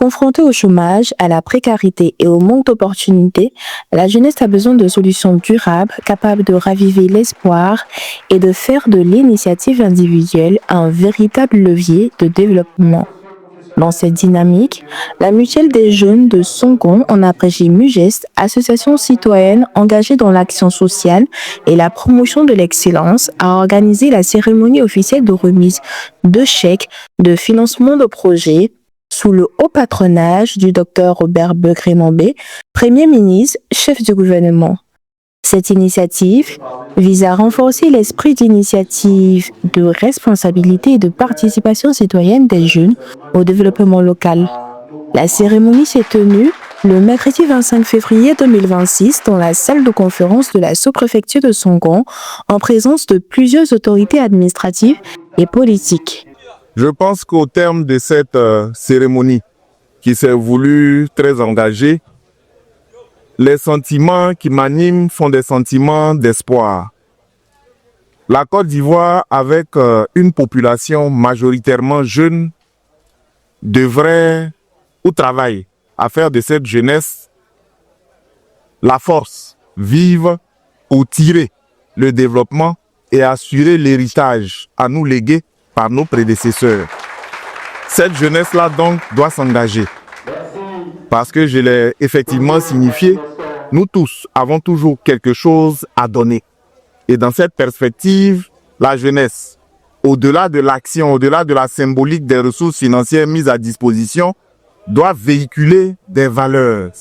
Confrontée au chômage, à la précarité et au manque d'opportunités, la jeunesse a besoin de solutions durables, capables de raviver l'espoir et de faire de l'initiative individuelle un véritable levier de développement. Dans cette dynamique, la Mutuelle des jeunes de Songon, en abrégé MUGEST, association citoyenne engagée dans l'action sociale et la promotion de l'excellence, a organisé la cérémonie officielle de remise de chèques de financement de projets sous le haut patronage du Dr Robert Begré-Mambé, Premier ministre, chef du gouvernement. Cette initiative vise à renforcer l'esprit d'initiative, de responsabilité et de participation citoyenne des jeunes au développement local. La cérémonie s'est tenue le mercredi 25 février 2026 dans la salle de conférence de la sous-préfecture de Songon, en présence de plusieurs autorités administratives et politiques. Je pense qu'au terme de cette cérémonie, qui s'est voulue très engagée, les sentiments qui m'animent sont des sentiments d'espoir. La Côte d'Ivoire, avec une population majoritairement jeune, devrait ou travaille à faire de cette jeunesse la force vive pour tirer le développement et assurer l'héritage à nous léguer par nos prédécesseurs. Cette jeunesse-là donc doit s'engager. Parce que je l'ai effectivement signifié, nous tous avons toujours quelque chose à donner. Et dans cette perspective, la jeunesse, au-delà de l'action, au-delà de la symbolique des ressources financières mises à disposition, doit véhiculer des valeurs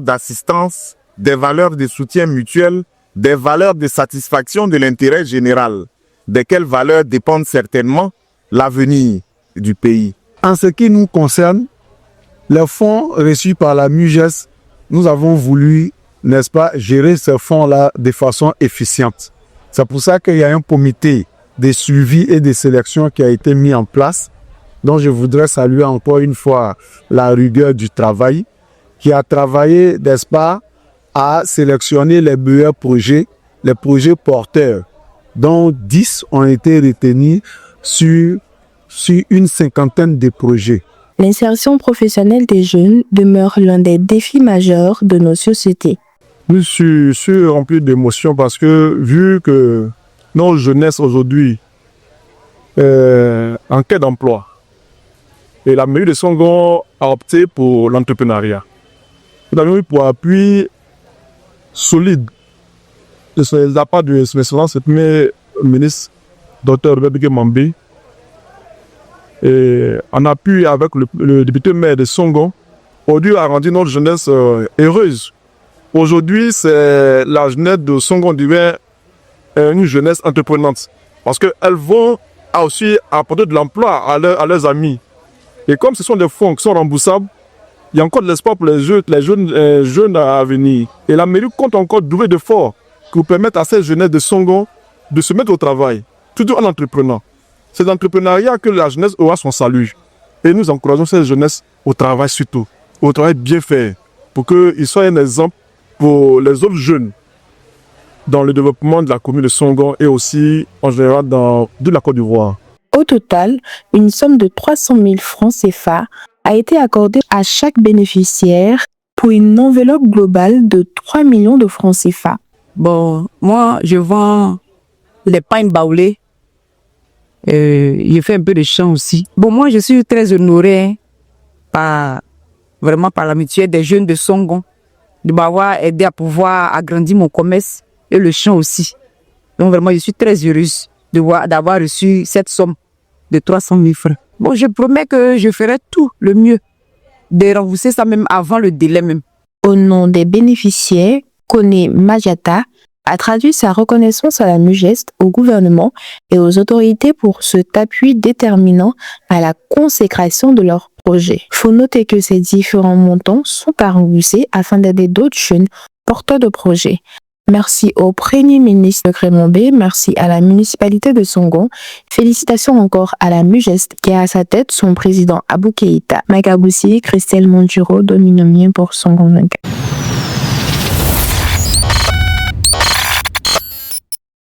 d'assistance, des valeurs de soutien mutuel, des valeurs de satisfaction de l'intérêt général, desquelles valeurs dépendent certainement l'avenir du pays. En ce qui nous concerne, les fonds reçus par la MUGEST, nous avons voulu, n'est-ce pas, gérer ces fonds-là de façon efficiente. C'est pour ça qu'il y a un comité de suivi et de sélection qui a été mis en place, dont je voudrais saluer encore une fois la rigueur du travail, qui a travaillé, n'est-ce pas, à sélectionner les meilleurs projets, les projets porteurs, dont 10 ont été retenus sur une cinquantaine de projets. L'insertion professionnelle des jeunes demeure l'un des défis majeurs de nos sociétés. Je suis rempli d'émotions parce que vu que nos jeunesses aujourd'hui en quête d'emploi, et la mairie de Songon a opté pour l'entrepreneuriat. Nous avons eu pour appui solide de la part de son excellence, le premier ministre, Dr Robert Begré-Mambé, et en appui avec le député maire de Songon, aujourd'hui a rendu notre jeunesse heureuse. Aujourd'hui, c'est la jeunesse de Songon devient une jeunesse entreprenante parce qu'elles vont aussi apporter de l'emploi à leurs amis. Et comme ce sont des fonds qui sont remboursables, il y a encore de l'espoir pour les jeunes à venir. Et la mairie compte encore doubler d'efforts pour permettre à cette jeunesse de Songon de se mettre au travail, tout en entreprenant. C'est l'entrepreneuriat que la jeunesse aura son salut. Et nous encourageons cette jeunesse au travail surtout, au travail bien fait, pour qu'il soit un exemple pour les autres jeunes dans le développement de la commune de Songon et aussi en général dans toute la Côte d'Ivoire. Au total, une somme de 300 000 francs CFA a été accordée à chaque bénéficiaire pour une enveloppe globale de 3 millions de francs CFA. Bon, moi, je vends les pains baoulés. Je fais un peu de chant aussi. Bon, moi, je suis très honorée par la mutuelle des jeunes de Songon de m'avoir aidé à pouvoir agrandir mon commerce et le chant aussi. Donc, vraiment, je suis très heureuse d'avoir reçu cette somme de 300 000 francs. Bon, je promets que je ferai tout le mieux de rembourser ça même avant le délai même. Au nom des bénéficiaires, Kone Majata a traduit sa reconnaissance à la MUGEST, au gouvernement et aux autorités pour cet appui déterminant à la consécration de leur projet. Il faut noter que ces différents montants sont à rembourser afin d'aider d'autres jeunes porteurs de projets. Merci au Premier ministre Begré-Mambé, merci à la municipalité de Songon. Félicitations encore à la MUGEST qui a à sa tête son président Abou Keïta. Magaboussi, Christelle Monjuro, Dominomien pour Songon 24.